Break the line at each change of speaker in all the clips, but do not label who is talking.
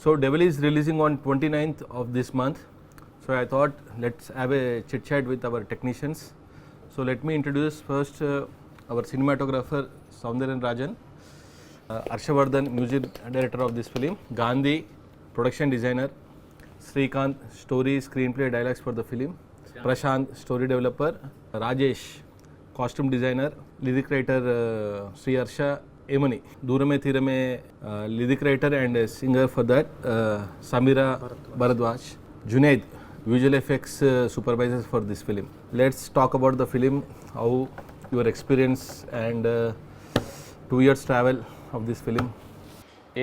So Devil is releasing on 29th of this month. So I thought let's have a chit chat with our technicians. So let me introduce first our cinematographer Soundaryan Rajan, Harshavardhan, music director of this film, Gandhi, production designer, Srikanth, story, screenplay, dialogues for the film, Prashant, story developer, Rajesh, costume designer, lyric writer Sri Harsha Emani, Durame Thirame, lyric writer and singer for that, Samira Bharadwaj, Junaid, visual effects supervisor for this film. Let's talk about the film, how your experience and 2 years travel of this film.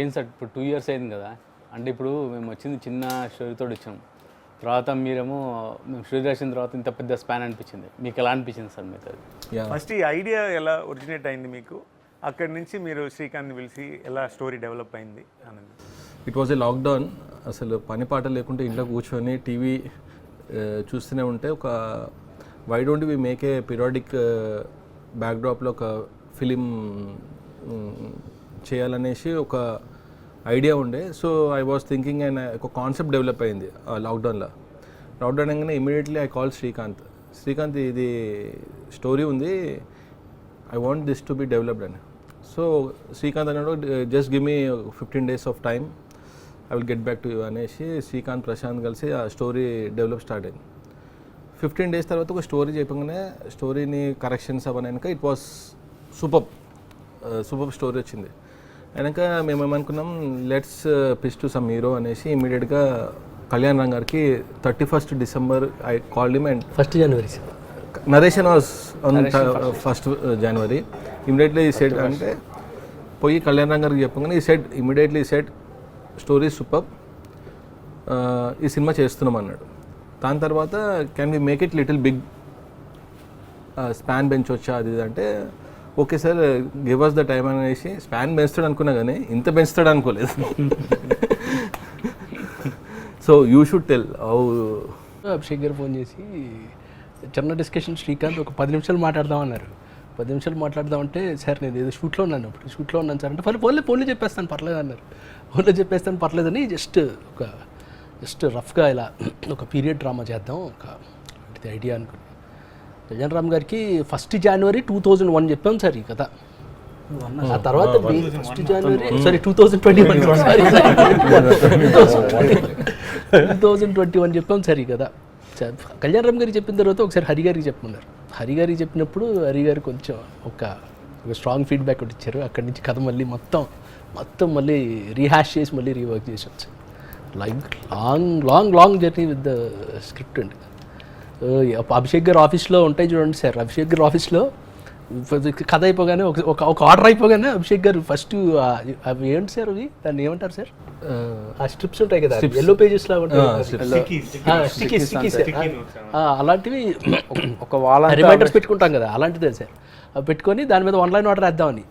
ఏం sir ఇప్పుడు 2 years అయింది కదా, అంటే ఇప్పుడు మేము వచ్చింది చిన్న స్టోరీతో వచ్చాం, తర్వాత మీరేమో మేము స్టోరీ రాసిన తర్వాత ఇంత పెద్ద స్పాన్ అనిపించింది. మీకు ఎలా అనిపించింది సార్ మీకు?
ఫస్ట్ ఈ ఐడియా ఎలా ఒరిజినేట్ అయింది మీకు, అక్కడి నుంచి మీరు శ్రీకాంత్ని పిలిచి ఎలా స్టోరీ డెవలప్ అయింది అనేది?
ఇట్ వాజ్ ఏ లాక్డౌన్, అసలు పని పాట లేకుంటే ఇంట్లో కూర్చొని టీవీ చూస్తూనే ఉంటే ఒక why don't we make a periodic బ్యాక్డ్రాప్లో ఒక ఫిలిం చేయాలనేసి ఒక ఐడియా ఉండే. So I was thinking and ఒక కాన్సెప్ట్ డెవలప్ అయింది లాక్డౌన్లో. లాక్డౌన్ అనగానే ఇమీడియట్లీ ఐ కాల్ శ్రీకాంత్, ఇది స్టోరీ ఉంది, I want this to be developed అని. సో శ్రీకాంత్ అన్నాడు just give me 15 days of time, I will get back to you అనేసి శ్రీకాంత్ ప్రశాంత్ కలిసి ఆ స్టోరీ డెవలప్ స్టార్ట్ అయింది. 15 days తర్వాత ఒక స్టోరీ చెప్పగానే స్టోరీని కరెక్షన్స్ అవనాక ఇట్ వాస్ సూపర్ స్టోరీ వచ్చింది. అయినాక మేము ఏమనుకున్నాం, let's pitch to some hero అనేసి ఇమీడియట్గా కళ్యాణ్ రామ్ గారికి 31st December I called him and
1st January
narration was on 1st January. Immediately ఈ సెట్ అంటే పోయి కళ్యాణ్ రామ్ గారికి చెప్పగానే ఈ set immediately set story super, ఈ సినిమా చేస్తున్నాం అన్నాడు. దాని తర్వాత can we make it little big, span పెంచొచ్చా అది అంటే okay sir give us the time అనేసి. స్పాన్ పెంచుతాడు అనుకున్నా కానీ ఇంత పెంచుతాడు అనుకోలేదు. So you should tell how.
Abhishek గారు ఫోన్ చేసి చిన్న డిస్కషన్, శ్రీకాంత్ ఒక 10 నిమిషాలు మాట్లాడదామన్నారు. 10 నిమిషాలు మాట్లాడదామంటే సార్ నేను ఏదో షూట్లో ఉన్నాను సార్ అంటే ఫోన్లో చెప్పేస్తాను పర్లేదు అన్నారు. ఫోన్లో చెప్పేస్తాను పర్లేదని జస్ట్ రఫ్గా ఇలా ఒక పీరియడ్ డ్రామా చేద్దాం ఒక ఐడియా అనుకుని కళ్యాణ్ రామ్ గారికి 1st January 2001 చెప్పాం సార్ ఈ కథ. ఆ తర్వాత 1st January 2021 చెప్పాం సార్ ఈ కథ. కళ్యాణ్ రామ్ గారికి చెప్పిన తర్వాత ఒకసారి హరి గారికి చెప్పమన్నారు. హరి గారికి చెప్పినప్పుడు హరి గారు కొంచెం ఒక స్ట్రాంగ్ ఫీడ్బ్యాక్ ఒకటి ఇచ్చారు. అక్కడి నుంచి కథ మళ్ళీ మొత్తం మళ్ళీ రీహాష్ చేసి మళ్ళీ రీవర్క్ చేసి వచ్చాను. Like long journey with the script అండి. అభిషేక్ గారు ఆఫీస్లో ఉంటాయి చూడండి సార్, అభిషేక్ గారు ఆఫీస్లో కథ అయిపోగానే ఒక ఆర్డర్ అయిపోగానే అభిషేక్ గారు ఫస్ట్ అవి ఏంటి సార్ అవి దాన్ని ఏమంటారు సార్, ఆ స్ట్రిప్స్ ఉంటాయి కదా ఎల్లో పేజెస్ లాగా ఉంటాయి, అలాంటివి ఒక రిమైండర్స్ పెట్టుకుంటాం కదా అలాంటిదే సార్. అవి పెట్టుకొని దాని మీద 1 line ఆర్డర్ వేద్దామని.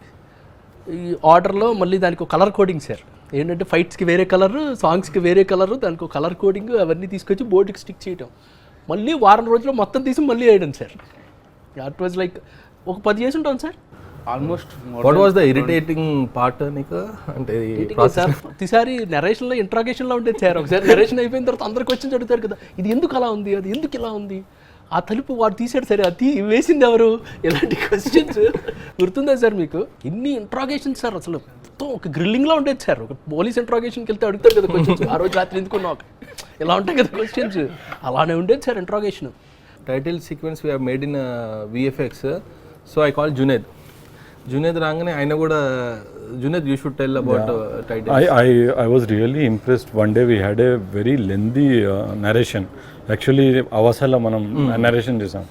ఈ ఆర్డర్లో మళ్ళీ దానికి ఒక కలర్ కోడింగ్ సార్, ఏంటంటే ఫైట్స్కి వేరే కలరు, సాంగ్స్కి వేరే కలరు, దానికి ఒక కలర్ కోడింగ్ అవన్నీ తీసుకొచ్చి బోర్డుకి స్టిక్ చేయటం, మళ్ళీ వారం రోజుల్లో మొత్తం తీసి మళ్ళీ వేయడం సార్. అట్ వాజ్ లైక్ ఒక 10 years ఉంటాను sir
almost.
What was the irritating part నీకు అంటే
సార్? ప్రతిసారి నెరేషన్లో ఇంట్రాగేషన్లో ఉంటుంది సార్. ఒకసారి నెరేషన్ అయిపోయిన తర్వాత అందరు క్వశ్చన్స్ అడుగుతారు కదా, ఇది ఎందుకు అలా ఉంది, అది ఎందుకు ఇలా ఉంది, ఆ తలుపు వాడు తీసాడు సరే అది వేసింది ఎవరు, ఇలాంటి క్వశ్చన్స్ గుర్తుందా సార్ మీకు? ఇన్ని ఇంట్రాగేషన్స్ సార్, అసలు మొత్తం ఒక గ్రిల్లింగ్లో ఉండేది సార్. ఒక పోలీస్ ఇంట్రాగేషన్కి వెళ్తే అడుగుతారు కదా క్వశ్చన్స్, ఆ రోజు రాత్రి ఎందుకున్నావు ఇలా ఉంటాయి కదా క్వశ్చన్స్, అలానే ఉండేది sir interrogation.
Title sequence we have made in VFX. So I call Junaid రాగానే ఆయన కూడా Junaid you should tell about title.
I was really impressed. One day we had a very lengthy narration. Actually avasala manam narration chesam.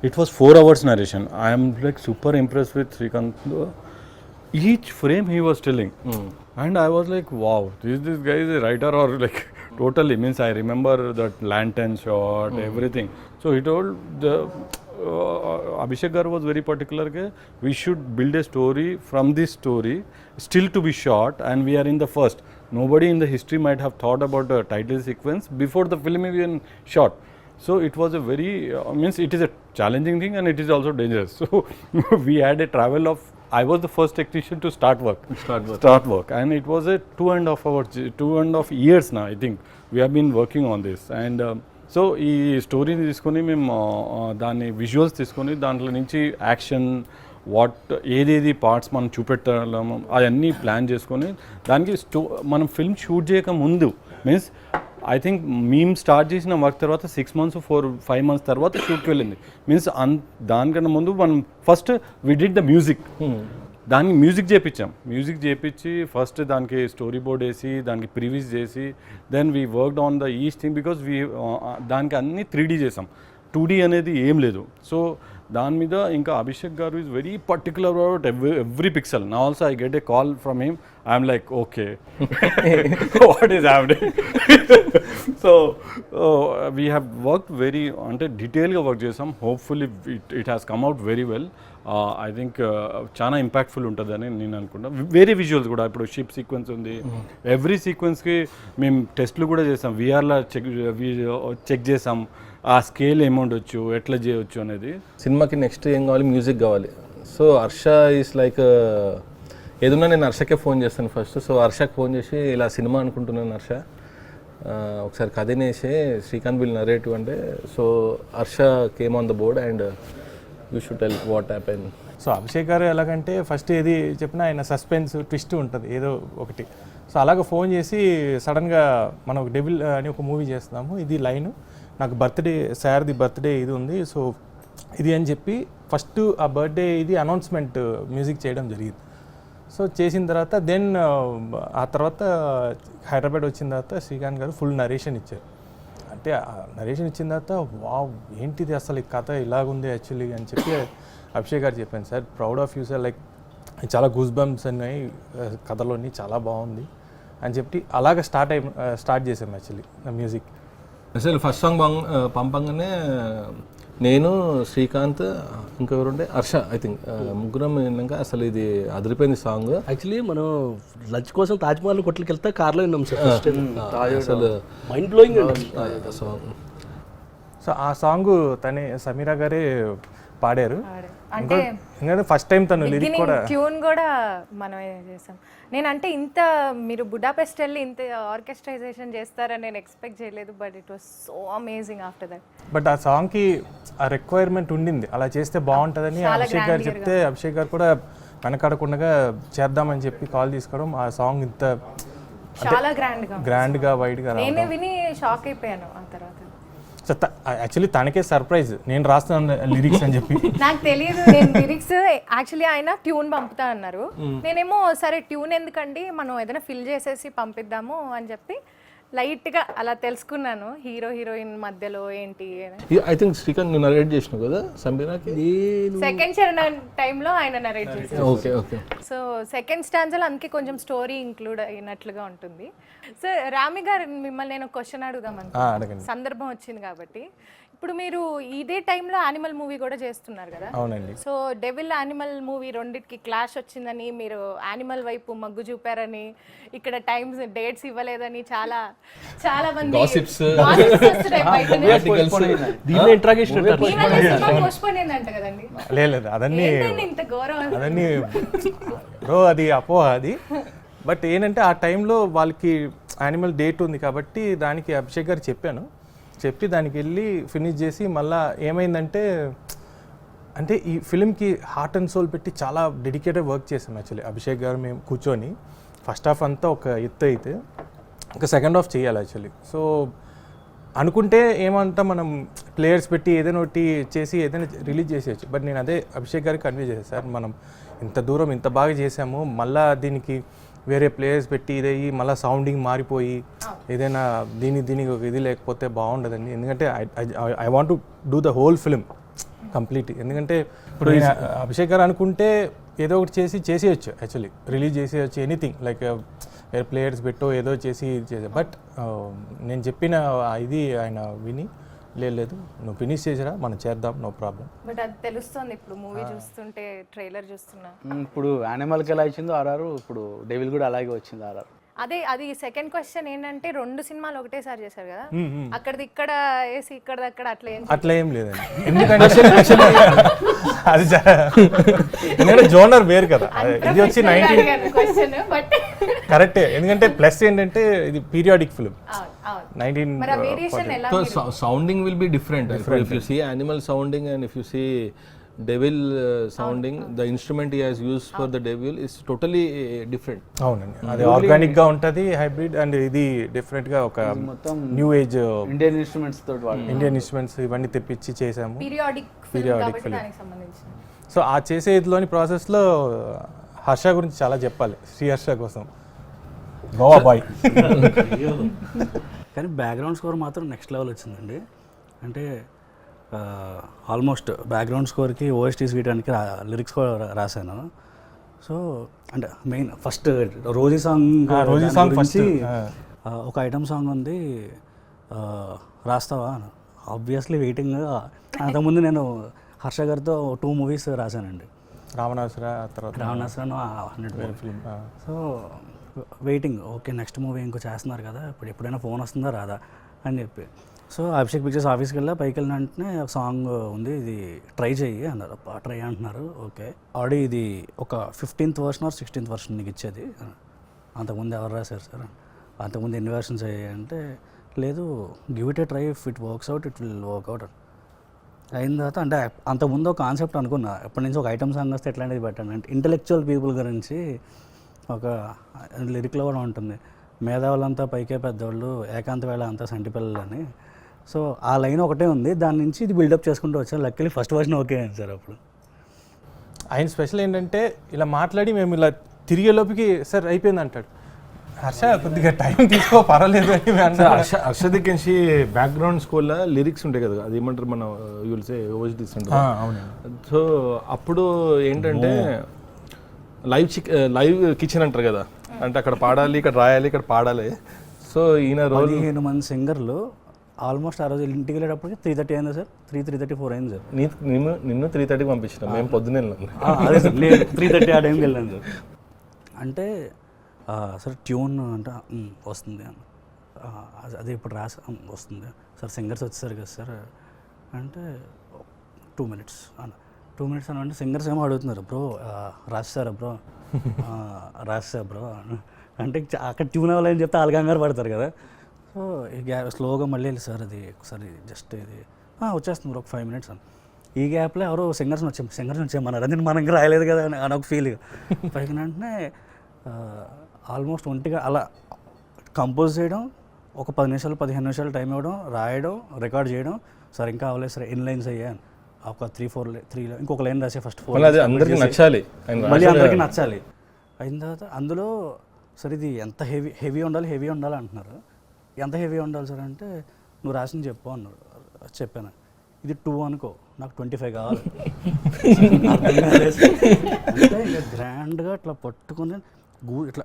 It was 4 hours narration. I am like super impressed with Srikanth. Each frame he was telling and I was like wow, this guy is a writer or like totally means I remember that lantern shot everything. So he told the Abhishek Gar was very particular that we should build a story from this story still to be shot and we are in the first. Nobody in the history might have thought about the title sequence before the film even shot. So it was a very means it is a challenging thing and it is also dangerous. So we had a travel of I was the first technician to start work. And it was a 2.5 years now, I think. We have been working on this. And so ఈ స్టోరీని తీసుకొని మేము దాన్ని visuals తీసుకొని దాంట్లో నుంచి action ఏదేది parts మనం చూపెట్టాము అవన్నీ ప్లాన్ చేసుకొని దానికి మనం ఫిల్మ్ షూట్ చేయక ముందు మీన్స్ ఐ థింక్ మేము స్టార్ట్ చేసిన వర్క్ తర్వాత 6 months 4-5 months తర్వాత షూట్కి వెళ్ళింది మీన్స్ దానికన్నా ముందు మనం first we did the music దానికి మ్యూజిక్ చేయించి ఫస్ట్ దానికి స్టోరీ బోర్డ్ వేసి దానికి ప్రివ్యూస్ చేసి then we worked on the each thing because దానికి అన్ని 3D చేసాం 2D అనేది ఏం లేదు సో దాని మీద ఇంకా అభిషేక్ గారు is very particular about every pixel నా also I get a call from him I'm like okay what is happening so we have work very అంటే డీటెయిల్గా వర్క్ చేసాం hopefully it has come out very well I think చాలా impactful ఉంటుందని నేను అనుకుంటా వేరే visuals కూడా ఇప్పుడు షిప్ సీక్వెన్స్ ఉంది ఎవ్రీ సీక్వెన్స్కి మేము టెస్ట్లు కూడా చేసాం వీఆర్లో చెక్ చేసాం ఆ స్కేల్ ఏముండొచ్చు ఎట్లా చేయొచ్చు అనేది
సినిమాకి నెక్స్ట్ ఏం కావాలి మ్యూజిక్ కావాలి సో హర్ష ఈస్ లైక్ ఏదన్నా నేను హర్షకే ఫోన్ చేస్తాను ఫస్ట్ సో హర్షకి ఫోన్ చేసి ఇలా సినిమా అనుకుంటున్నాను హర్ష ఒకసారి కథనేసి శ్రీకాంత్ విల్ నరేటివ్ అంటే so Harsha came on the board and you should tell what happen
so Abhishek గారు ఎలాగంటే ఫస్ట్ ఏది చెప్పినా ఆయన సస్పెన్స్ ట్విస్ట్ ఉంటుంది ఏదో ఒకటి సో అలాగ ఫోన్ చేసి సడన్గా మనం ఒక డెవిల్ అని ఒక మూవీ చేస్తున్నాము ఇది లైను నాకు సార్ది బర్త్డే ఇది ఉంది సో ఇది అని చెప్పి ఫస్ట్ ఆ బర్త్డే ఇది అనౌన్స్మెంట్ మ్యూజిక్ చేయడం జరిగింది సో చేసిన తర్వాత దెన్ ఆ తర్వాత హైదరాబాద్ వచ్చిన తర్వాత శ్రీకాంత్ గారు ఫుల్ నరేషన్ ఇచ్చారు అంటే నరేషన్ ఇచ్చిన తర్వాత వావ్ ఏంటిది అసలు ఈ కథ ఇలాగుంది యాక్చువల్లీ అని చెప్పి అభిషేక్ గారు చెప్పాను sir proud of you sir like చాలా గూస్ బంప్స్ ఉన్నాయి కథలోని చాలా బాగుంది అని చెప్పి అలాగ స్టార్ట్ చేసాం యాక్చువల్లీ నా మ్యూజిక్
అసలు ఫస్ట్ సాంగ్ పంపంగానే నేను శ్రీకాంత్ ఇంకెవరుండే హర్ష ఐ థింక్ ముగ్గురం విన్నాక అసలు ఇది అదిరిపోయింది సాంగ్
యాక్చువల్లీ మనం లంచ్ కోసం తాజ్మహల్ కొట్లకి వెళ్తే కార్లో విన్నాం సార్ అసలు మైండ్ బ్లోయింగ్
సాంగ్
సో ఆ సాంగ్ సమీరా గారే పాడారు ఎందుకంటే ఫస్ట్ టైం తను లిరిక్ కూడా
ట్యూన్ కూడా మనమే చేసాం నేనంటే ఇంత మీరు బుడాపెస్ట్ వెళ్ళి ఇంత ఆర్కెస్ట్రైజేషన్ చేస్తారని నేను ఎక్స్పెక్ట్ చేయలేదు but it was so amazing after that
but ఆ సాంగ్కి ఆ రిక్వైర్మెంట్ ఉండింది అలా చేస్తే బాగుంటుందని అభిషేక్ గారు చెప్తే అభిషేక్ గారు కూడా వెనకాడకుండా చేద్దామని చెప్పి కాల్ తీసుకోవడం ఆ సాంగ్ ఇంత
చాలా
గ్రాండ్గా వైడ్గా
నేనే విని షాక్ అయిపోయాను ఆ తర్వాత
సో యాక్చువల్లీ తనకే సర్ప్రైజ్ నేను రాస్తున్నాను లిరిక్స్ అని చెప్పి
నాకు తెలియదు నేను లిరిక్స్ యాక్చువల్లీ ఆయన ట్యూన్ పంపుతా అన్నారు నేనేమో సరే ట్యూన్ ఎందుకండి మనం ఏదైనా ఫిల్ చేసేసి పంపిద్దాము అని చెప్పి లైట్గా అలా తెలుసుకున్నాను హీరోయిన్ మధ్యలో ఏంటి
ఐ థింక్ శ్రీకాంత్ నువ్వు నరేట్ చేసినావు కదా సమీరాకి
సెకండ్ చరణం టైంలో ఆయన నరేట్ చేశారు
ఓకే ఓకే
సో సెకండ్ స్టాండ్స్లో అందుకే కొంచెం స్టోరీ ఇంక్లూడ్ అయినట్లుగా ఉంటుంది సో రామి గారు మిమ్మల్ని నేను క్వశ్చన్ అడుగుదామని సందర్భం వచ్చింది కాబట్టి ఇప్పుడు మీరు ఇదే టైంలో యానిమల్ మూవీ కూడా చేస్తున్నారు కదా
అవునండి
సో డెవిల్ యానిమల్ మూవీ రెండింటికి క్లాష్ వచ్చిందని మీరు యానిమల్ వైపు మగ్గు చూపారని ఇక్కడ టైమ్స్ డేట్స్ ఇవ్వలేదని చాలా మంది
లేదు అదన్నీ బ్రో అది అపోహ అది బట్ ఏంటంటే ఆ టైంలో వాళ్ళకి యానిమల్ డేట్ ఉంది కాబట్టి దానికి అభిషేక్ గారు చెప్పి దానికి వెళ్ళి ఫినిష్ చేసి మళ్ళీ ఏమైందంటే అంటే ఈ ఫిలింకి హార్ట్ అండ్ సోల్ పెట్టి చాలా డెడికేటెడ్ వర్క్ చేసాం యాక్చువల్లీ అభిషేక్ గారు మేము కూర్చొని ఫస్ట్ హాఫ్ అంతా ఒక ఎత్తు అయితే ఇంకా సెకండ్ హాఫ్ చేయాలి యాక్చువల్లీ సో అనుకుంటే ఏమంటా మనం ప్లేయర్స్ పెట్టి ఏదైనా ఒకటి చేసి ఏదైనా రిలీజ్ చేసేయచ్చు బట్ నేను అదే అభిషేక్ గారికి కన్వే చేశాను సార్ మనం ఇంత దూరం ఇంత బాగా చేసాము మళ్ళీ దీనికి వేరే ప్లేయర్స్ పెట్టి ఇదయ్యి మళ్ళీ సౌండింగ్ మారిపోయి ఏదైనా దీనికి ఒక ఇది లేకపోతే బాగుండదండి ఎందుకంటే I want to do the whole film complete ఎందుకంటే ఇప్పుడు అభిషేక్ గారు అనుకుంటే ఏదో ఒకటి చేసేయచ్చు యాక్చువల్లీ రిలీజ్ చేసేయచ్చు ఎనీథింగ్ లైక్ వేరే ప్లేయర్స్ పెట్టో ఏదో చేసి బట్ నేను చెప్పిన ఇది ఆయన విని లేదు నువ్వు ఫినిష్ చేసిరా మనం చేద్దాం నో ప్రాబ్లం
బట్ అది తెలుస్తుంది ఇప్పుడు మూవీ చూస్తుంటే ట్రైలర్ చూస్తున్నా
ఇప్పుడు యానిమల్కి ఎలా ఇచ్చిందో ఆర్ఆర్ ఇప్పుడు డెవిల్ కూడా అలాగే వచ్చింది ఆర్ఆర్
అదే అది సెకండ్ క్వశ్చన్ ఏంటంటే 2 సినిమాలు ఒకటేసారి చేశారు కదా, అక్కడది ఇక్కడ వేసి ఇక్కడది అక్కడ
అట్లా ఏం లేదండి. ఎందుకంటే అది ఎందుకంటే జోనర్ వేరు కదా, ఇది వచ్చి 19
క్వశ్చన్ బట్
కరెక్టే. ఎందుకంటే ప్లస్ ఏంటంటే ఇది పీరియాడిక్ ఫిల్మ్
మరి ఆ వేరియేషన్ ఎలా
So sounding will be different. If you see animal sounding and if you see devil sounding, the instrument he has used for the devil is totally different.
అవునండి, అది organic గా ఉంటది, hybrid, and ఇది different గా ఒక
మొత్తం
new age
Indian instruments తోటి వాడు
ఇండియన్ ఇన్స్ట్రుమెంట్స్ ఇవన్నీ తెప్పించి చేసాము.
పీరియాడిక్ ఫిల్మ్ కాబట్టి దానికి సంబంధించి.
సో ఆ చేసే ఇదిలోని ప్రాసెస్లో హర్ష గురించి చాలా చెప్పాలి, శ్రీ హర్ష కోసం. గోవా బాయ్.
కానీ బ్యాక్గ్రౌండ్ స్కోర్ మాత్రం నెక్స్ట్ లెవెల్ వచ్చిందండి. అంటే ఆల్మోస్ట్ బ్యాక్గ్రౌండ్ స్కోర్కి ఓఎస్టీస్ వీయడానికి లిరిక్స్ కూడా రాశాను. సో అంటే main first Rosie song first ఒక ఐటమ్ సాంగ్ ఉంది, రాస్తావా? Obviously waiting. అంతకుముందు నేను హర్ష గారితో 2 మూవీస్ రాశానండి,
రావణాసుర తర్వాత
100 film. So waiting, okay next movie ఇంకో చేస్తున్నారు కదా, ఇప్పుడు ఎప్పుడైనా ఫోన్ వస్తుందా రాదా అని చెప్పి. సో అభిషేక్ పిక్చర్స్ ఆఫీస్కి వెళ్ళా, పైకి వెళ్ళిన వెంటనే ఒక సాంగ్ ఉంది, ఇది ట్రై చెయ్యి అన్నారు. ట్రై అంటున్నారు, ఓకే. ఆల్రెడీ ఇది ఒక 15th version are 16th version నీకు ఇచ్చేది, అంతకుముందు ఎవరు రాశారు సార్, అంతకుముందు ఎన్ని వర్షన్స్ అయ్యాయి అంటే, లేదు give it A try, if it works out it will work out అయిన తర్వాత. అంటే అంతకుముందు ఒక కాన్సెప్ట్ అనుకున్నా, ఎప్పటి నుంచి ఒక ఐటమ్ సాంగ్ వస్తే ఎట్లాంటిది పెట్టాను అంటే, ఇంటలెక్చువల్ పీపుల్ గురించి ఒక లిరిక్లో కూడా ఉంటుంది, మేధావులంతా పైకే పెద్దవాళ్ళు, ఏకాంత వేళ అంతా సంటి పిల్లలు అని. సో ఆ లైన్ ఒకటే ఉంది, దాని నుంచి ఇది బిల్డప్ చేసుకుంటూ వచ్చాను. లక్కీలీ ఫస్ట్ వర్షన్ ఓకే అయింది సార్. అప్పుడు
ఆయన స్పెషల్ ఏంటంటే ఇలా మాట్లాడి మేము ఇలా తిరిగే లోపుకి సార్ అయిపోయింది అంటాడు. హర్ష కొద్దిగా టైం తీసుకో పర్వాలేదు అని.
హర్షదికెన్షి బ్యాక్గ్రౌండ్ స్కోర్లో లిరిక్స్ ఉంటాయి కదా, అది ఏమంటారు మన యూల్సే ఓఎస్డీస్
అవును.
సో అప్పుడు ఏంటంటే లైవ్ కిచెన్ అంటారు కదా, అంటే అక్కడ పాడాలి, ఇక్కడ రాయాలి, ఇక్కడ పాడాలి. సో ఈయన
15 మంది సింగర్లు ఆల్మోస్ట్ ఆ రోజు ఇంటికి వెళ్ళేటప్పటికి 3:30 అయింది సార్, 3:34 అయింది సార్.
నిన్ను 3:30కి పంపించిన, మేము పొద్దున్న వెళ్ళాం.
అదే సార్, లేదు 3:30 ఆ టైంకి వెళ్ళాను సార్. అంటే సార్ ట్యూన్ అంటే వస్తుంది అని, అదే ఇప్పుడు రాసి వస్తుంది సార్, సింగర్స్ వచ్చేసారు కదా సార్ అంటే 2 minutes అన్న. 2 minutes అని అంటే సింగర్స్ ఏమో అడుగుతున్నారు, బ్రో రాస్తారా బ్రో, రాస్తా బ్రో అంటే అక్కడ ట్యూన్ అవ్వాలని చెప్తే వాళ్ళు కంగారు పడతారు కదా. సో స్లోగా మళ్ళీ వెళ్ళి సార్ అది ఒకసారి జస్ట్ ఇది వచ్చేస్తుంది బ్రో, ఒక 5 minutes అని. ఈ గ్యాప్లో ఎవరో సింగర్స్ వచ్చామన్నారు, అది మనకి రాయలేదు కదా అని ఒక ఫీల్. పైకి వెంటనే ఆల్మోస్ట్ ఒంటిగా అలా కంపోజ్ చేయడం, ఒక 10 నిమిషాలు 15 నిమిషాలు టైం ఇవ్వడం, రాయడం, రికార్డ్ చేయడం. సార్ ఇంకా అవ్వలేదు సార్, ఎన్ని లైన్స్ అయ్యాను, ఒక 3 ఇంకొక లైన్ రాసే ఫస్ట్ 4
అందరికీ నచ్చాలి,
మళ్ళీ అందరికీ నచ్చాలి. అయిన తర్వాత అందులో సార్ ఇది ఎంత హెవీ ఉండాలి అంటున్నారు. ఎంత హెవీ ఉండాలి సార్ అంటే, నువ్వు రాసింది చెప్పు అన్నారు. చెప్పాను, ఇది 2 అనుకో, నాకు 25 కావాలి. అంటే ఇక గ్రాండ్గా ఇట్లా పట్టుకుని ఇట్లా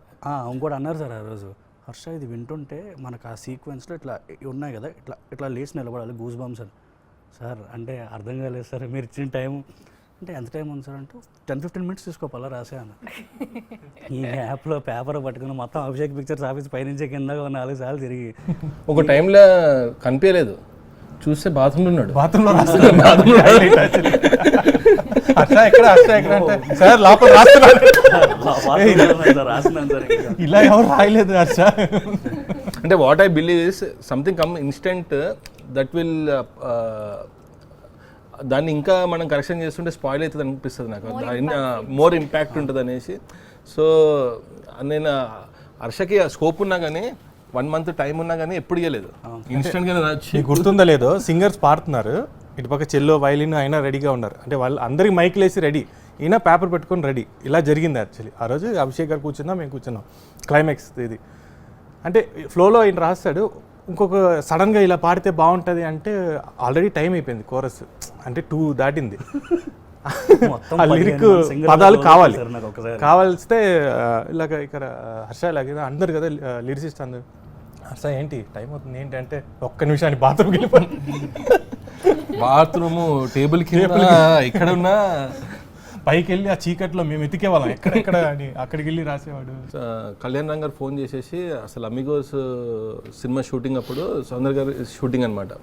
ఇంకోటి అన్నారు సార్ ఆ రోజు, హర్ష ఇది వింటుంటే మనకు ఆ సీక్వెన్స్లో ఇట్లా ఉన్నాయి కదా, ఇట్లా లేచి నిలబడాలి, గూస్ బంప్స్ అని. సార్ అంటే అర్థం కాలేదు సార్, మీరు ఇచ్చిన టైం అంటే ఎంత టైం ఉంది సార్ అంటే 10-15 minutes తీసుకోవాలా రాసాను. ఈ యాప్లో పేపర్ పట్టుకుని మొత్తం అభిషేక్ పిక్చర్స్ ఆఫీస్ పైనుంచి కింద 4 సార్లు తిరిగి
ఒక టైంలో కనిపించలేదు, చూస్తే బాత్రూంలో ఉన్నాడు.
బాత్రూంలో సార్ లోపల
రాస్తున్నాను సార్.
ఇలా ఎవరు రాయలేదు హర్ష.
అంటే what I believe is something come instant that will దాన్ని ఇంకా మనం కరెక్షన్ చేస్తుంటే స్పాయిల్ అవుతుంది అనిపిస్తుంది నాకు, మోర్ ఇంపాక్ట్ ఉంటుంది అనేసి. సో నేను హర్షకి స్కోప్ ఉన్నా కానీ 1 month టైం ఉన్నా కానీ ఎప్పుడు ఇవ్వలేదు, ఇన్స్టెంట్గా
గుర్తుందో లేదో సింగర్స్ పాడుతున్నారు, ఇటుపక్క చెల్లో వైలిన్ అయినా రెడీగా ఉన్నారు. అంటే వాళ్ళు అందరికి మైక్లు వేసి రెడీ, ఈయన పేపర్ పెట్టుకొని రెడీ. ఇలా జరిగింది యాక్చువల్లీ. ఆ రోజు అభిషేక్ గారు కూర్చున్నాం, మేము కూర్చున్నాం. క్లైమాక్స్ ఇది అంటే ఫ్లోలో ఆయన రాస్తాడు, ఇంకొక సడన్గా ఇలా పాడితే బాగుంటుంది అంటే ఆల్రెడీ టైం అయిపోయింది, కోరస్ అంటే 2 దాటింది. ఆ లిరిక్ పదాలు కావాల్స్తే ఇలాగ ఇక్కడ హర్ష ఇలాగ అందరు కదా లిరిసిస్ట్ అందరు, హర్ష ఏంటి టైం అవుతుంది ఏంటి అంటే, ఒక్క నిమిషాన్ని బాత్రూమ్కి వెళ్ళిపోయి
బాత్రూము టేబుల్ కింద ఇక్కడ ఉన్న
పైకి వెళ్ళి ఆ చీకట్లో మేము ఎతికేవాళ్ళం ఎక్కడెక్కడ అని, అక్కడికి వెళ్ళి రాసేవాడు.
కళ్యాణ్ రామ్ గారు ఫోన్ చేసేసి అసలు అమిగోస్ సినిమా షూటింగ్ అప్పుడు సౌందర్య గారు షూటింగ్ అనమాట.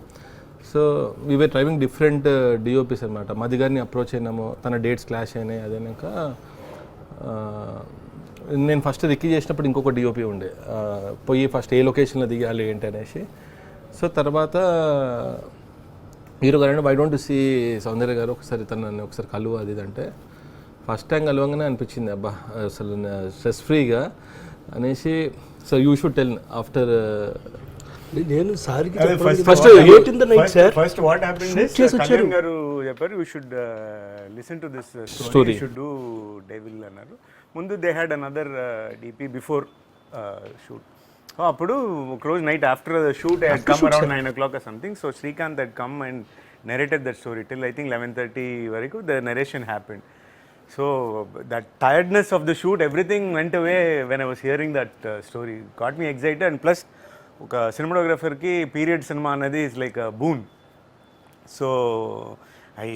So we were driving different DOPs అనమాట. మది గారిని అప్రోచ్ అయినాము, తన డేట్స్ క్లాష్ అయినాయి. అదైనాక నేను ఫస్ట్ రిక్కీ చేసినప్పుడు ఇంకొక డిఓపి ఉండే, పోయి ఫస్ట్ ఏ లొకేషన్లో దిగాలి ఏంటి అనేసి. సో తర్వాత హీరో గారు వై డోంట్ సీ సౌందర్య గారు ఒకసారి తనని ఒకసారి కలువ అది అంటే, ఫస్ట్ టైం కలవంగానే అనిపించింది అబ్బా అసలు స్ట్రెస్ ఫ్రీగా అనేసి. So you should tell after.
నేను సార్కి
first
first what happened is Kalyan garu చెప్పారు you should listen to this story, should do devil అన్నారు. ముందు they had another DP before shoot. అప్పుడు ఒక రోజు night after the shoot I had come around 9 o'clock or something. So Srikanth had come and narrated that story till I think 11:30 varaku the narration happened. So that tiredness of the shoot, everything went away when I was hearing that story. Got me excited. And plus ఒక సినిమాటోగ్రఫర్కి period cinema అనేది is like a boon. So I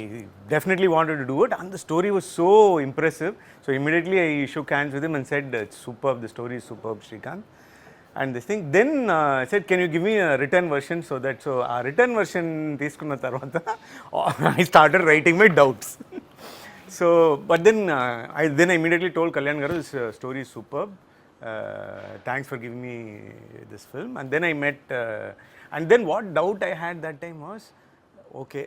definitely wanted to do it, and the story was so impressive. So immediately I shook hands with him and said, "It's superb. The story is superb, Srikanth." And this thing. Then I said, "Can you give me a written version so that our written version తీసుకున్న తర్వాత I started writing my doubts." So, but then I immediately told Kalyan garu, "This story is superb. Thanks for giving me this film." And then I met, and then what doubt I had that time was, okay,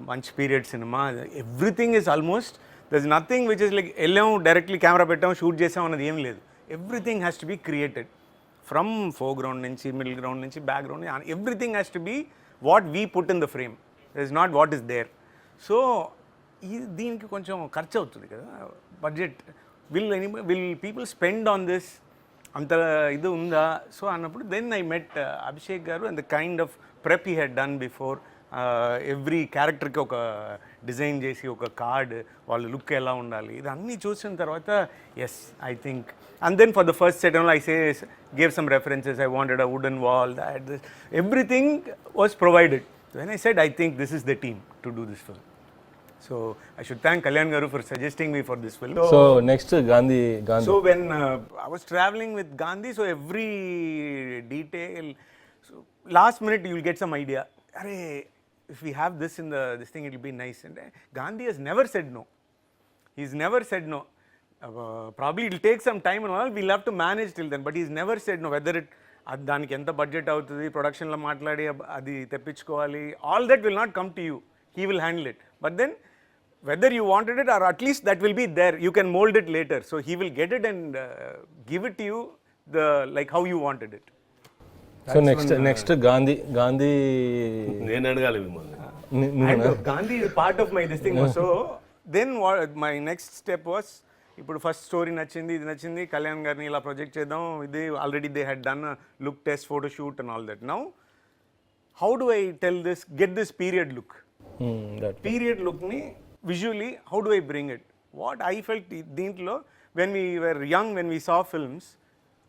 మంచి period సినిమా, everything is almost, there is nothing which is like వెళ్ళాం directly camera పెట్టాం shoot చేసాం అన్నది ఏం లేదు. Everything has to be created from foreground నుంచి middle ground నుంచి background, everything has to be what we put in the frame, there is not what is there. So దీనికి కొంచెం ఖర్చు అవుతుంది కదా, budget. Will people spend on this, అంత ఇది ఉందా? సో అన్నప్పుడు దెన్ ఐ మెట్ అభిషేక్ గారు and the kind of prep he had done before. Every క్యారెక్టర్కి ఒక డిజైన్ చేసి ఒక కార్డ్, వాళ్ళ లుక్ ఎలా ఉండాలి, ఇదన్నీ చూసిన తర్వాత yes I think. And then for the first set I gave some references. I wanted a wooden wall, that this everything was provided. When I said I think this is the team to do this film. So I should thank Kalyan garu for suggesting me for this film.
So next Gandhi.
So when I was traveling with Gandhi, so every detail, so last minute you will get some idea. Arey, if we have this in this thing, it will be nice. And Gandhi has never said no. He's never said no. Probably it will take some time and all. We'll have to manage till then. But he's never said no. Whether it దానికి ఎంత budget అవుతుంది, ప్రొడక్షన్లో మాట్లాడి అది తెప్పించుకోవాలి, all that will not come to you. He will handle it. But then whether you wanted it or at least that will be there, you can mold it later. So he will get it and give it to you like how you wanted it.
So next Gandhi
నేను అడగాలి మిమ్మల్ని.
And Gandhi is part of my this thing. So then my next step was, ఇప్పుడు first story నచ్చింది, ఇది నచ్చింది, కళ్యాణ్ గారిని ఇలా project చేద్దాం, ఇది already they had done look test, photo shoot and all that. Now how do I tell this, get this period look, period look visually how do I bring it? What I felt దీంట్లో, when we were young, when we saw films,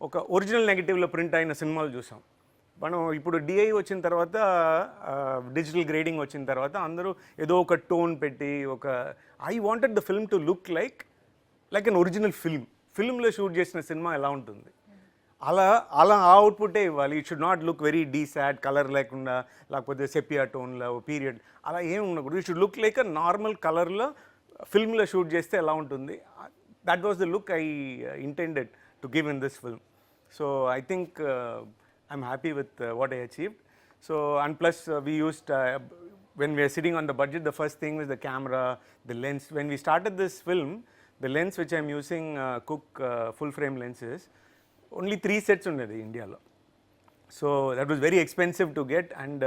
ఒక original నెగటివ్లో print అయిన సినిమాలు చూసాం మనం. ఇప్పుడు DI వచ్చిన తర్వాత, డిజిటల్ గ్రేడింగ్ వచ్చిన తర్వాత అందరూ ఏదో ఒక టోన్ పెట్టి, ఒక I wanted the film to look like an original ఫిల్మ్లో షూట్ చేసిన సినిమా ఎలా ఉంటుంది అలా ఆ అవుట్పుట్టే ఇవ్వాలి. It should not look very desat, colour లేకుండా, లేకపోతే సెపియా టోన్లో పీరియడ్ అలా ఏమి ఉండకూడదు. It should look like a normal కలర్లో ఫిల్మ్లో షూట్ చేస్తే ఎలా ఉంటుంది, that was the look I intended to give in this film. So I think I'm happy with what I achieved. So, and plus we used, when we are sitting on the budget, the first thing was the camera, the lens. When we started this film, the lens which I'm using, Cook full frame lenses, only 3 sets unnadi India lo. So that was very expensive to get, and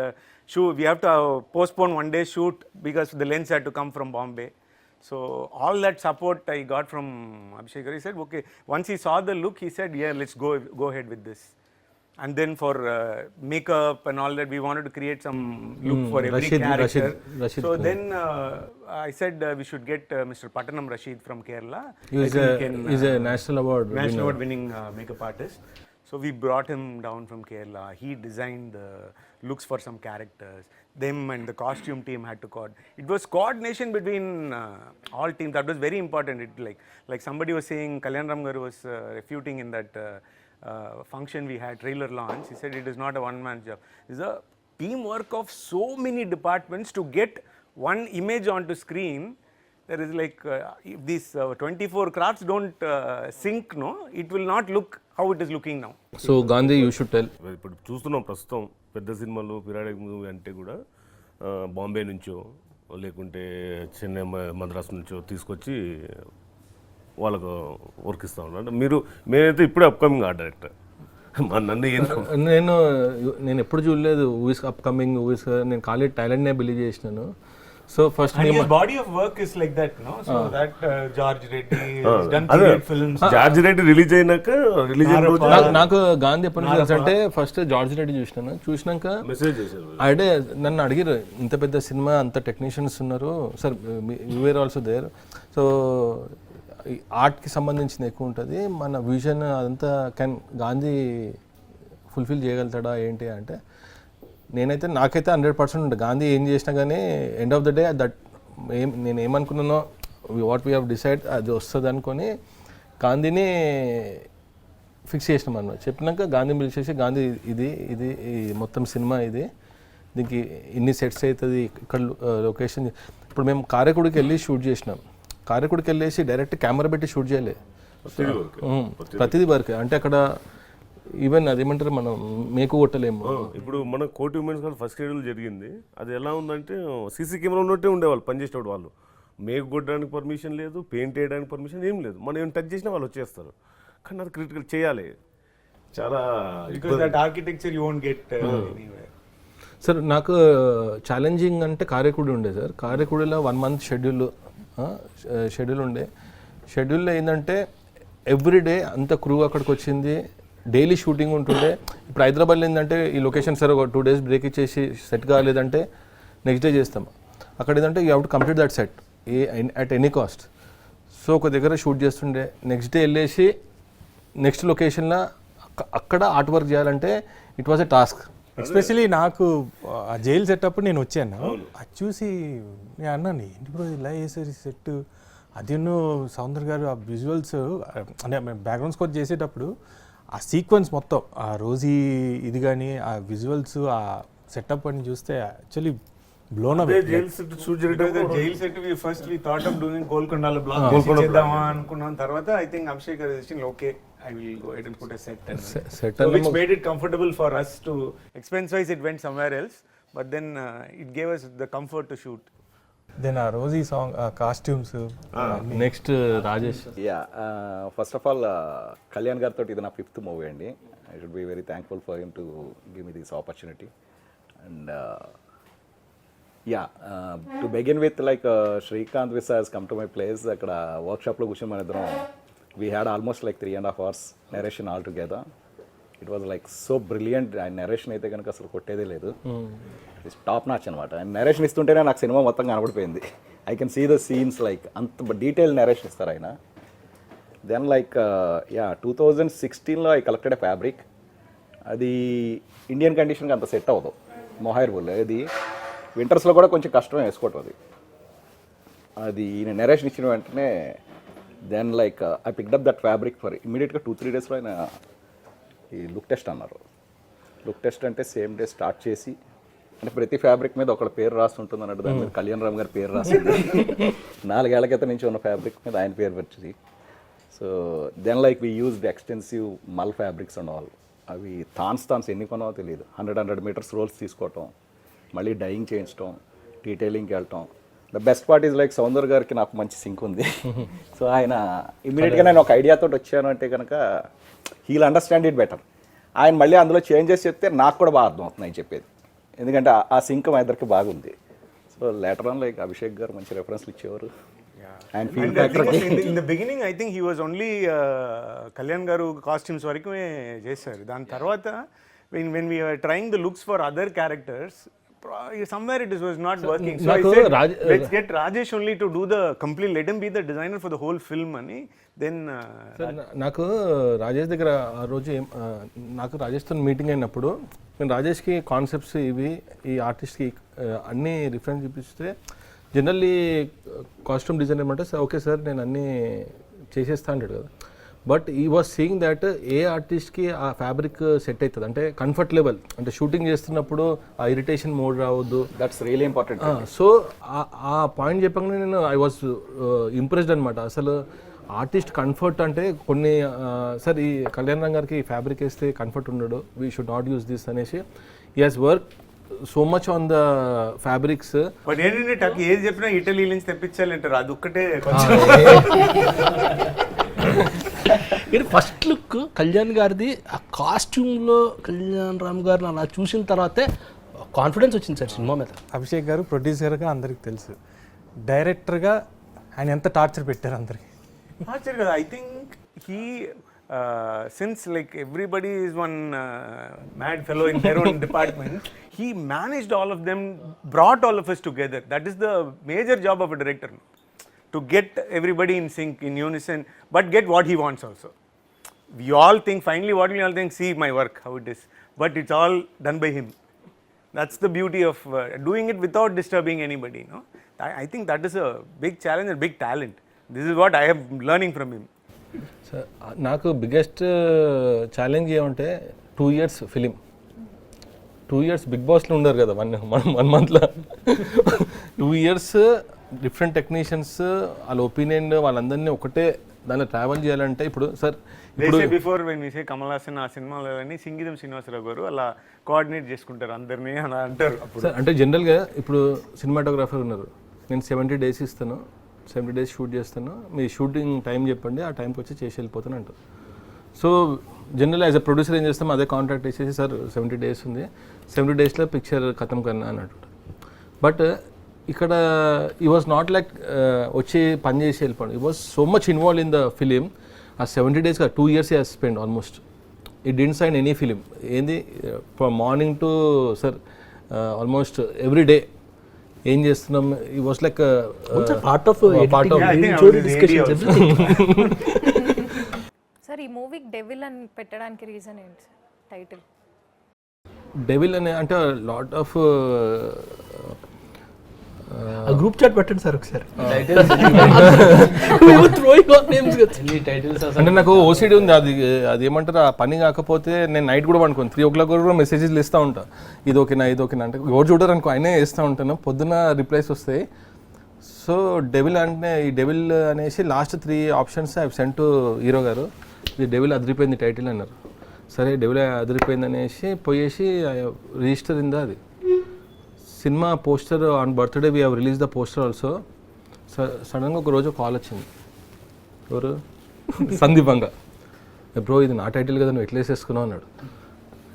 we have to postpone one day shoot because the lens had to come from Bombay. So all that support I got from Abhishek. He said, okay, once he saw the look, he said, yeah, let's go ahead with this. And then for makeup and all that, we wanted to create some look for every character.
Rashid
so then I said we should get Mr. Pattanam Rashid from Kerala.
He's a national award
winning makeup artist. So we brought him down from Kerala. He designed the looks for some characters. Them and the costume team had to it was coordination between all teams. That was very important. It like somebody was saying, Kalyan Ram garu was refuting in that function we had, trailer launch. He said it is not a one-man job. It's a teamwork of so many departments to get one image onto screen. There is like if these 24 crafts don't sync, no, it will not look how it is looking now.
So Gandhi, you should tell.
ఇప్పుడు చూస్తున్నాం ప్రస్తుతం పెద్ద సినిమాలు పిరాడిక్ movie అంటే కూడా బాంబే నుంచో లేకుంటే చెన్నై మద్రాసు నుంచో తీసుకొచ్చి వాళ్ళకు వర్క్ ఇస్తూ ఉన్నారు. మేమైతే ఇప్పుడే అప్కమింగ్ ఆర్ట్ డైరెక్టర్ నన్ను
నేను ఎప్పుడు చూడలేదు మూవీస్ అప్కమింగ్ మూవీస్. నేను ఖాళీ టాలెంట్నే బిలీవ్ చేసినాను. So first
And his body of work is like that, no? So that George Reddy has done period films.
George Reddy release అయినాక
నాకు గాంధీ ఎప్పటి నుంచి తెలుసు అంటే ఫస్ట్ జార్జ్ రెడ్డి చూసినాక
మెసేజ్ చేశారు.
అంటే నన్ను అడిగారు, ఇంత పెద్ద సినిమా అంత టెక్నీషియన్స్ ఉన్నారు sir, you were also there. So ఆర్ట్కి సంబంధించింది ఎక్కువ ఉంటుంది, మన విజన్ అదంతా గాంధీ ఫుల్ఫిల్ చేయగలుగుతాడా ఏంటి అంటే, నాకైతే 100% ఉంటుంది. గాంధీ ఏం చేసినా కానీ end of the day that నేను ఏమనుకున్నానో వాట్ వీ హ్యావ్ డిసైడ్ అది వస్తుంది అనుకొని గాంధీని ఫిక్స్ చేసినాం అన్నమాట. చెప్పినాక గాంధీని పిలిచేసి, గాంధీ ఇది ఇది ఈ మొత్తం సినిమా ఇది, దీనికి ఇన్ని సెట్స్ అవుతుంది, ఇక్కడ లొకేషన్. ఇప్పుడు మేము కారేకుడికి వెళ్ళి షూట్ చేసినాం. కారేకుడికి వెళ్ళేసి డైరెక్ట్ కెమెరా పెట్టి షూట్ చేయలేదు, ప్రతిదీ వర్క్. అంటే అక్కడ ఈవెన్ అదేమంటారు, మనం మేకు కొట్టలేము.
ఇప్పుడు మన కోటి ఉమెన్స్ కాదు ఫస్ట్ షెడ్యూల్ జరిగింది. అది ఎలా ఉందంటే సీసీ కెమెరా ఉన్నట్టే ఉండేవాళ్ళు పనిచేసేవాడు. వాళ్ళు మేకు కొట్టడానికి పర్మిషన్ లేదు, పెయింట్ వేయడానికి పర్మిషన్ ఏం లేదు. మనం ఏం టచ్ చేసినా వాళ్ళు వచ్చేస్తారు. కానీ అది క్రిటికల్ చేయాలి చాలా.
Architecture you won't get anywhere.
Sir నాకు ఛాలెంజింగ్ అంటే కారేకుడి ఉండే సార్. కారేకుడిలో 1 month షెడ్యూల్ ఉండే. షెడ్యూల్లో ఏంటంటే ఎవ్రీడే అంత క్రూ అక్కడికి వచ్చింది, డైలీ షూటింగ్ ఉంటుండే. ఇప్పుడు హైదరాబాద్లో ఏంటంటే ఈ లొకేషన్ సార్ ఒక 2 days బ్రేక్ ఇచ్చేసి సెట్ కాలేదంటే నెక్స్ట్ డే చేస్తాం. అక్కడ ఏంటంటే you have to complete that set at any cost. So ఒక దగ్గర షూట్ చేస్తుండే, నెక్స్ట్ డే వెళ్ళేసి నెక్స్ట్ లొకేషన్లో అక్కడ ఆర్ట్ వర్క్ చేయాలంటే it was a task.
Especially నాకు ఆ జైలు సెటప్ నేను వచ్చాను, అది చూసి నేను అన్నాను, ఏంటి బ్రో ఇలా వేసారు సెట్. అదేనో సౌందర్ గారు ఆ విజువల్స్ అంటే బ్యాక్గ్రౌండ్ స్కోర్ చేసేటప్పుడు ఆ సీక్వెన్స్ మొత్తం, ఆ రోజీ ఇది కానీ ఆ విజువల్స్ ఆ సెటప్ అని చూస్తే actually blown away.
Jail set first we thought of doing గోల్కొండలో బ్లాక్ చేద్దామా అనుకున్నాం. తర్వాత ఐ థింక్ అభిషేక్ గారు suggestion, okay I will go ahead and put a set so which made it comfortable for us to, expense wise it went somewhere else, but then it gave us the comfort to shoot.
Then ఆ Rosie song costumes
next Rajesh.
First of all Kalyan గారితో ఇది నా 5th movie అండి. I should be very thankful for him to give me this opportunity. And to begin with like Srikanth Vissa has come to my place. అక్కడ వర్క్షాప్లో కూర్చొని మన ఇద్దరం we had almost like 3.5 hours narration all together. It was like so brilliant. ఆయన narration అయితే కనుక అసలు కొట్టేదే లేదు, ఇట్స్ టాప్ నాచ్ అనమాట. ఆయన narration ఇస్తుంటేనే నాకు సినిమా మొత్తం కనబడిపోయింది. I can see the scenes, like అంత డీటెయిల్ narration ఇస్తారు ఆయన. దెన్ లైక్ 2016లో ఐ కలెక్టెడ్ ఎ ఫ్యాబ్రిక్. అది ఇండియన్ కండిషన్కి అంత సెట్ అవ్వదు, మొహైర్ బుల్. అది వింటర్స్లో కూడా కొంచెం కష్టం వేసుకోవటం. అది ఈయన narration ఇచ్చిన వెంటనే then like I picked up that fabric for ఇమీడియట్గా 2-3 daysలో ఆయన ఈ లుక్ టెస్ట్ అన్నారు. లుక్ టెస్ట్ అంటే సేమ్ డే స్టార్ట్ చేసి, అంటే ప్రతి ఫ్యాబ్రిక్ మీద ఒకళ్ళ పేరు రాసి ఉంటుంది అన్నట్టు, దాని మీద కళ్యాణ్ రామ్ గారి పేరు రాసింది. 4 ఏళ్ల క్రితం నుంచి ఉన్న ఫ్యాబ్రిక్ మీద ఆయన పేరు వచ్చింది. So then like we used extensive mull fabrics and all. అవి థాన్స్ ఎన్ని కొనవో తెలియదు. 100 meters రోల్స్ తీసుకోవటం, మళ్ళీ డైయింగ్ చేయించడం, డీటెయిలింగ్కి వెళ్ళటం. The best part is like Soundar గారికి నాకు మంచి సింక్ ఉంది. సో ఆయన ఇమీడియట్గా నేను ఒక ఐడియాతో వచ్చాను అంటే కనుక హీల్ అండర్స్టాండ్ ఇట్ బెటర్. ఆయన మళ్ళీ అందులో చేంజెస్ చెప్తే నాకు కూడా బాగా అర్థం అవుతుంది ఆయన చెప్పేది, ఎందుకంటే ఆ సింక్ మా ఇద్దరికి బాగుంది. So later on like Abhishek గారు మంచి రెఫరెన్స్లు ఇచ్చేవారు.
And in the beginning I think he was only Kalyan garu costumes వరకే చేశారు. దాని తర్వాత when we were trying the looks for other characters, somewhere it was not working. So I
నాకు
said,
Raj-
let's get Rajesh only to do the complete, let him be the designer for the whole film అని. Then
నాకు రాజేష్ దగ్గర ఆ రోజు నాకు రాజేష్తో meeting అయినప్పుడు నేను రాజేష్కి concepts ఇవి ఈ ఆర్టిస్ట్కి అన్నీ రిఫరెన్స్ చూపిస్తే జనరల్లీ కాస్ట్యూమ్ డిజైన్ ఏమంటే ఓకే సార్ నేను అన్నీ చేసేస్తా అంటాడు కదా. బట్ ఈ వాజ్ సీయింగ్ దట్ ఏ ఆర్టిస్ట్కి ఆ ఫ్యాబ్రిక్ సెట్ అవుతుంది అంటే కంఫర్ట్ లెవెల్ అంటే షూటింగ్ చేస్తున్నప్పుడు ఆ ఇరిటేషన్ మోడ్ రావద్దు.
That's really important.
సో ఆ పాయింట్ చెప్పగానే నేను ఐ వాజ్ ఇంప్రెస్డ్ అనమాట. అసలు ఆర్టిస్ట్ కంఫర్ట్ అంటే కొన్ని సార్ ఈ కళ్యాణ్ రామ్ గారికి ఫ్యాబ్రిక్ వేస్తే కంఫర్ట్ ఉండడు, we should not use this అనేసి ఈ has work so much on the fabrics.
But ఏంటంటే టక్ ఏది చెప్పినా ఇటలీ నుంచి తెప్పించాలంటారు, అది ఒక్కటే
కానీ ఫస్ట్ లుక్ కళ్యాణ్ గారిది ఆ కాస్ట్యూమ్లో కళ్యాణ్ రామ్ గారిని అలా చూసిన తర్వాతే కాన్ఫిడెన్స్ వచ్చింది సార్ సినిమా మీద.
అభిషేక్ గారు ప్రొడ్యూసర్గా అందరికి తెలుసు, డైరెక్టర్గా ఆయన ఎంత టార్చర్ పెట్టారు అందరికి.
కదా I think he since like everybody is one mad fellow in their own department, he managed all of them, brought all of us together. That is the major job of a director, to get everybody in sync, in unison, but get what he wants also. We all think, finally what we all think, see my work, how it is, but it's all done by him. That's the beauty of doing it without disturbing anybody, no? I think that is a big challenge and big talent. This is what I am learning from him.
Sir నాకు biggest challenge ఏమంటే 2 years film, 2 years big బాస్లో ఉండరు కదా, 1 monthలో 2 years different technicians వాళ్ళ opinion వాళ్ళందరినీ ఒకటే దాన్ని travel చేయాలంటే ఇప్పుడు సార్
బిఫోర్ వెన్ వి సే కమల్ హాసన్ ఆ సినిమాలని సింగీతం శ్రీనివాసరావు గారు అలా కోఆర్డినేట్ చేసుకుంటారు అందరినీ అలా అంటారు.
సార్ అంటే జనరల్గా ఇప్పుడు సినిమాటోగ్రాఫర్ ఉన్నారు, నేను 70 days ఇస్తాను, 70 days షూట్ చేస్తాను, మీ షూటింగ్ టైం చెప్పండి ఆ టైంకి వచ్చి చేసి వెళ్ళిపోతాను అంటారు. So general as a producer ఏం చేస్తాం, అదే కాంట్రాక్ట్ ఇచ్చేసి సార్ 70 days ఉంది, 70 daysలో పిక్చర్ ఖతం కన్నా అని అంటారు. బట్ ఇక్కడ ఈ వాజ్ నాట్ లైక్ వచ్చి పని చేసి వెళ్ళిపోండి, ఈ was so much involve in the film. ఆ 70 days 2 years has spend almost. He didn't sign any film ఏంది from morning to sir almost every day ఏం చేస్తున్నాం. ఈ was like
part of discussions everything.
Sir ఈ మూవీకి devil అని పెట్టడానికి reason ఏంటి సార్ టైటిల్?
డెవిల్ అనే అంటే లాట్ ఆఫ్
గ్రూప్ చాట్ పెట్టండి సార్ ఒకసారి.
అంటే నాకు ఓసిడి ఉంది, అది ఏమంటారు ఆ పని కాకపోతే నేను నైట్ కూడా పనుకోను, 3 o'clock కూడా మెసేజెస్ ఇస్తూ ఉంటా, ఇది ఓకేనా ఇది ఓకేనా అంటే ఎవరు చూడరు అనుకో ఆయనే వేస్తూ ఉంటాను, పొద్దున రిప్లైస్ వస్తాయి. సో డెవిల్ అంటే ఈ డెవిల్ అనేసి last 3 options I sent to hero గారు, ఇది డెవిల్ అదిరిపోయింది టైటిల్ అన్నారు. సరే డెవిల్ అదిరిపోయింది అనేసి పోయేసి రిజిస్టర్ ఇందా అది cinema poster on birthday we have release the poster also. సడన్గా ఒక రోజు కాల్ వచ్చింది, ఎవరు సందీపంగా, బ్రో ఇది నా టైటిల్ కదా నువ్వు ఎట్లా వేసేసుకున్నావు అన్నాడు.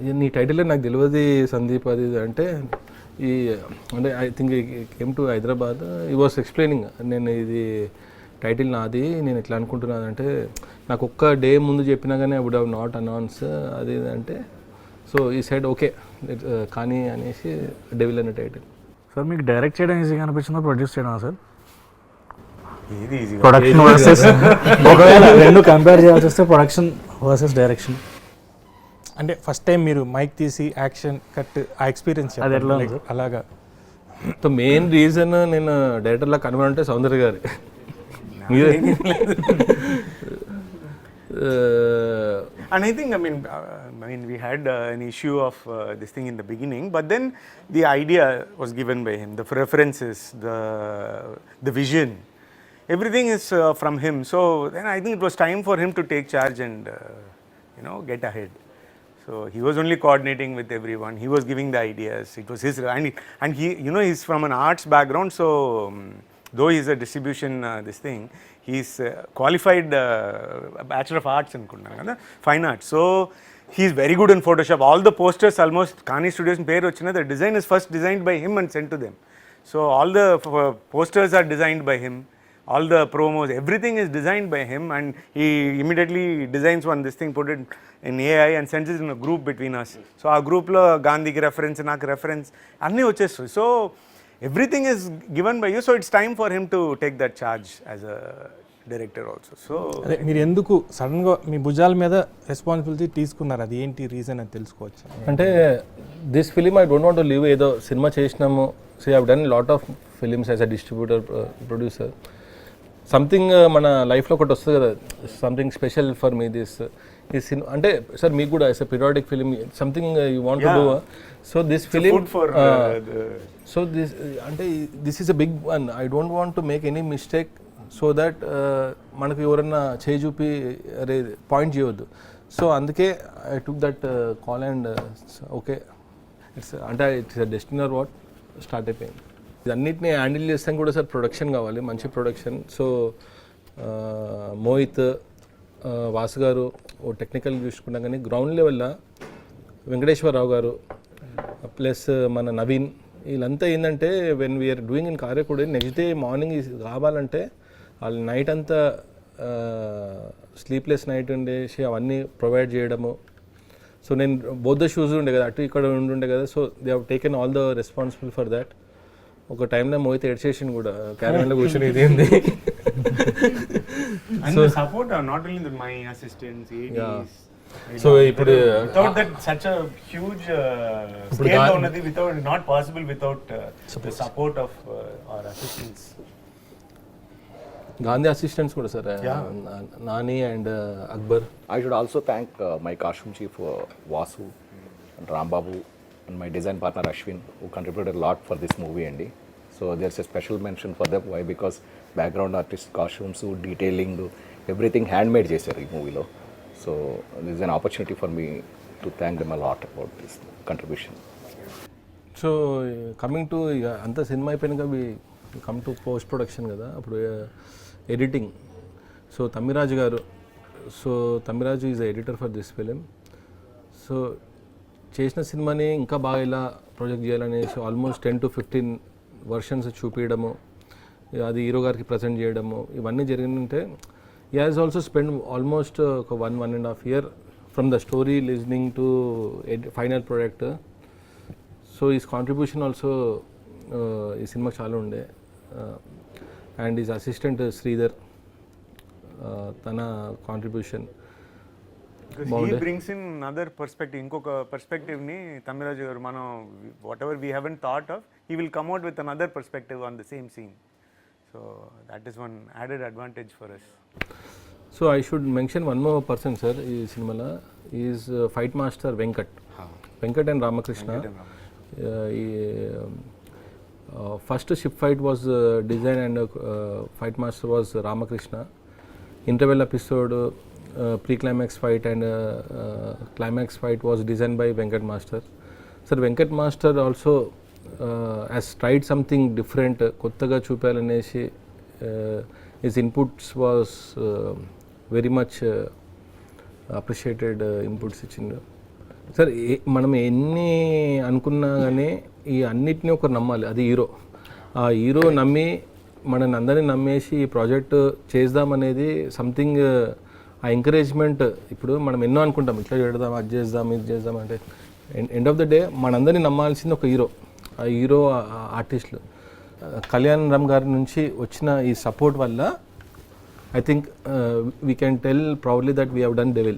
ఇది నీ టైటిలే నాకు తెలియదు సందీప్ అది అంటే ఈ అంటే I think came to Hyderabad, ఈ వాస్ ఎక్స్ప్లెయినింగ్ నేను ఇది టైటిల్ నాది నేను ఎట్లా అనుకుంటున్నాను అంటే నాకు ఒక్క డే ముందు చెప్పినా కానీ I would have not announce అది అంటే. సో ఈ సైడ్ ఓకే కానీ అనేసి డెవిల్ అనే టైటిల్.
సార్ మీకు డైరెక్ట్ చేయడం ఈజీగా అనిపించిందా ప్రొడ్యూస్ చేయడం సార్?
ఇది ఈజీ
ప్రొడక్షన్ వర్సెస్ ఒకవేళ రెండు కంపేర్ చేయాల్సి వస్తే ప్రొడక్షన్ వర్సెస్ డైరెక్షన్
అంటే ఫస్ట్ టైం మీరు మైక్ తీసి యాక్షన్ కట్ ఆ ఎక్స్పీరియన్స్
అది ఎట్లా ఉంది?
అలాగా.
సో మెయిన్ రీజన్ నేను డైరెక్టర్లా కనుగొనంటే సౌందర్య గారి.
And I think, I mean, we had an issue of this thing in the beginning, but then the idea was given by him, the preferences, the vision, everything is from him. So then I think it was time for him to take charge and get ahead. So he was only coordinating with everyone. He was giving the ideas. It was his, and he, he's from an arts background, so. Though he is a distribution this thing, he is qualified Bachelor of Arts in Fine Arts. So he is very good in Photoshop. All the posters almost Kani Studios in Peru, the design is first designed by him and sent to them. So all the posters are designed by him. all the promos, everything is designed by him, and he immediately designs this thing, put it in AI and sends it in a group between us. So our group lo Gandhi ki reference, నాకు reference అన్నీ వచ్చేస్తాయి. So everything is given by you, so it's time for him to take that charge as a director also. So
అదే మీరు ఎందుకు సడన్గా మీ భుజాల మీద responsibility తీసుకున్నారు, అది ఏంటి రీజన్ అని తెలుసుకోవచ్చు?
అంటే this film I don't want to leave ఏదో సినిమా చేసినాము. So I have done lot of films as a distributor, producer. Something మన లైఫ్లో ఒకటి వస్తుంది కదా, something special for me this ఈ సినిమా. అంటే సార్ మీకు కూడా as a periodic film something you want to do. So this film so this అంటే this is a big one. I don't want to make any mistake so that మనకు ఎవరన్నా చేయి చూపి అరే పాయింట్ చేయవద్దు. సో అందుకే I took that call and okay it's అంటే it's destiny or what start అయిపోయింది. ఇదన్నిటిని హ్యాండిల్ చేస్తాం కూడా సార్ ప్రొడక్షన్ కావాలి, మంచి ప్రొడక్షన్. సో మోహిత్, వాసు గారు ఓ టెక్నికల్ చూసుకున్నాం, కానీ గ్రౌండ్ లెవెల్లో వెంకటేశ్వరరావు గారు ప్లస్ మన నవీన్ వీళ్ళంతా ఏంటంటే వెన్ వీఆర్ డూయింగ్ ఇన్ కారేకూడ నెక్స్ట్ డే మార్నింగ్ కావాలంటే వాళ్ళు నైట్ అంతా స్లీప్లెస్ నైట్ ఉండేసి అవన్నీ ప్రొవైడ్ చేయడము. సో నేను బోత్ ద షూస్ ఉండే కదా, అటు ఇక్కడ ఉండే కదా. So they have taken all the responsible for that. ఒక టైంలో మోహిత్ ఎడ్సేషన్ కూడా క్యారవన్లో కూర్చొని ఇది ఏంది.
and the support are not only my assistants, ADs.
So ఇప్పుడు
Without that, such a huge scale ఉన్నది, without not possible without the support of our assistants.
Gandhi assistants కూడా sir, Nani and Akbar.
I should also thank my costume chief Vasu and Rambabu and my design partner Ashwin, who contributed a lot for this movie. And so there's a special mention for them. Why? Because background artist, costumes, detailing, everything handmade చేశారు ఈ మూవీలో. So this is an opportunity for me to thank them a lot about this contribution.
So coming to ఇక అంత సినిమా అయిపోయినాక we come to post production కదా, అప్పుడు editing. So Tammiraju garu, so Tammiraju is editor for this film. So చేసిన సినిమాని ఇంకా బాగా ఇలా ప్రొజెక్ట్ చేయాలనేసి ఆల్మోస్ట్ 10 to 15 వర్షన్స్ చూపించడము, అది హీరో గారికి ప్రజెంట్ చేయడము, ఇవన్నీ జరిగిందంటే he has also spent almost 1.5 years from the story listening to final product. So his contribution also ఈ సినిమాకి చాలా ఉండే. అండ్ his assistant శ్రీధర్, తన contribution
Because he brings in another perspective, ఇంకొక perspective ని తమ్మిరాజు గారు, మనం whatever we haven't thought of, he will come out with another perspective on the same scene. So that is one added advantage for us.
So I should mention one more person sir ఈ సినిమాలో, is fight master Venkat and Ramakrishna. ఈ first ship fight was design and fight master was Ramakrishna. Interval episode, pre climax fight and climax fight was design by Venkat master. Sir Venkat master also has tried something different, కొత్తగా చూపాలనేసి his inputs was very much appreciated inputs ఇచ్చిండు. Sir మనం ఎన్ని అనుకున్నా కానీ ఈ అన్నిటినీ ఒకరు నమ్మాలి, అది హీరో. ఆ హీరో నమ్మి మనని అందరినీ నమ్మేసి ఈ ప్రాజెక్ట్ చేద్దామనేది సంథింగ్, ఆ ఎంకరేజ్మెంట్. ఇప్పుడు మనం ఎన్నో అనుకుంటాం, ఇట్లా చేద్దాం, అది చేద్దాం, ఇది చేద్దాం అంటే ఎండ్ ఆఫ్ ద డే మనందరినీ నమ్మాల్సింది ఒక హీరో. ఆ హీరో ఆర్టిస్టులు కళ్యాణ్ రామ్ గారి నుంచి వచ్చిన ఈ సపోర్ట్ వల్ల I think we can tell proudly that we have done Devil.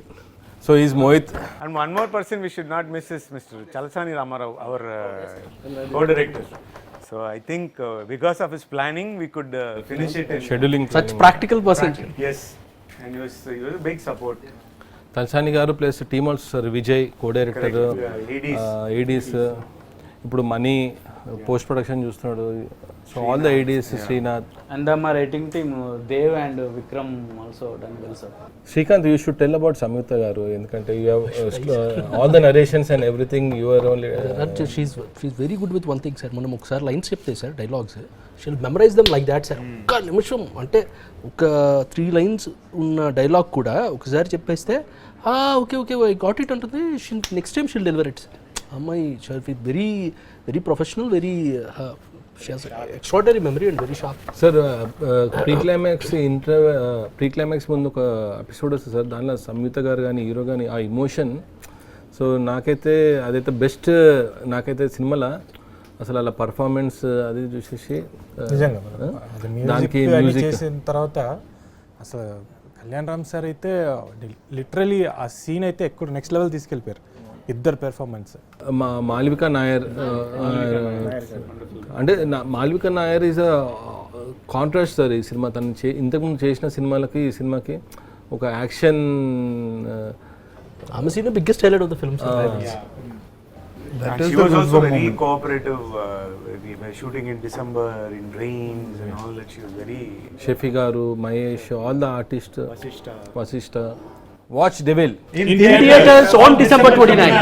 So he is Mohit.
And one more person we should not miss is Mr. Chalasani Ramarao, our co-director. So I think because of his planning, we could finish it in
Scheduling.
Such practical person.
Yes, and he was a big support.
Talsani garu plus team also sir, Vijay co-director, ADs, ఇప్పుడు Mani post production చూస్తున్నాడు. So all the ideas Srinath
and మా writing team Dev and Vikram also done well sir.
Srikanth, you should tell about Samyuktha garu, ఎందుకంటే you have all the narrations and everything you are only.
She is very good with one thing sir. మనం ఒకసారి lines చెప్తే sir dialogues, she'll memorize them like that sir. ఒక్క నిమిషం అంటే ఒక 3 lines ఉన్న dialogue కూడా ఒకసారి చెప్పేస్తే okay okay I got it అంటుంది. Next time she'll deliver it sir. అమ్మాయి very very professional, very extraordinary memory and very sharp.
Sir pre climax ముందు ఒక ఎపిసోడ్ వస్తుంది సార్, దానిలో సంయుక్త గారు కానీ హీరో కానీ ఆ ఇమోషన్, సో నాకైతే అదైతే బెస్ట్. నాకైతే సినిమాలో అసలు అలా పర్ఫార్మెన్స్ అది చూసేసి
నిజంగా
దానికి
మ్యూజిక్ చేసిన తర్వాత అసలు కళ్యాణ్ రామ్ సార్ అయితే లిటరలీ ఆ సీన్ అయితే ఎక్కువ నెక్స్ట్ లెవెల్ తీసుకెళ్ళిపోయారు ఇద్దరు పెర్ఫార్మెన్స్.
మాల్వికా నాయర్ అంటే Malvika Nair is a contrast sir ఈ సినిమా. తను ఇంతకుముందు చేసిన సినిమాలకి ఈ సినిమాకి ఒక యాక్షన్.
ఆమె scene biggest highlight of the film.
She was also very cooperative. We were shooting in December in rains and all that. She was very.
Shafi garu, Mahesh, all the artist, Vasishta. Watch Devil
In theaters on December 29.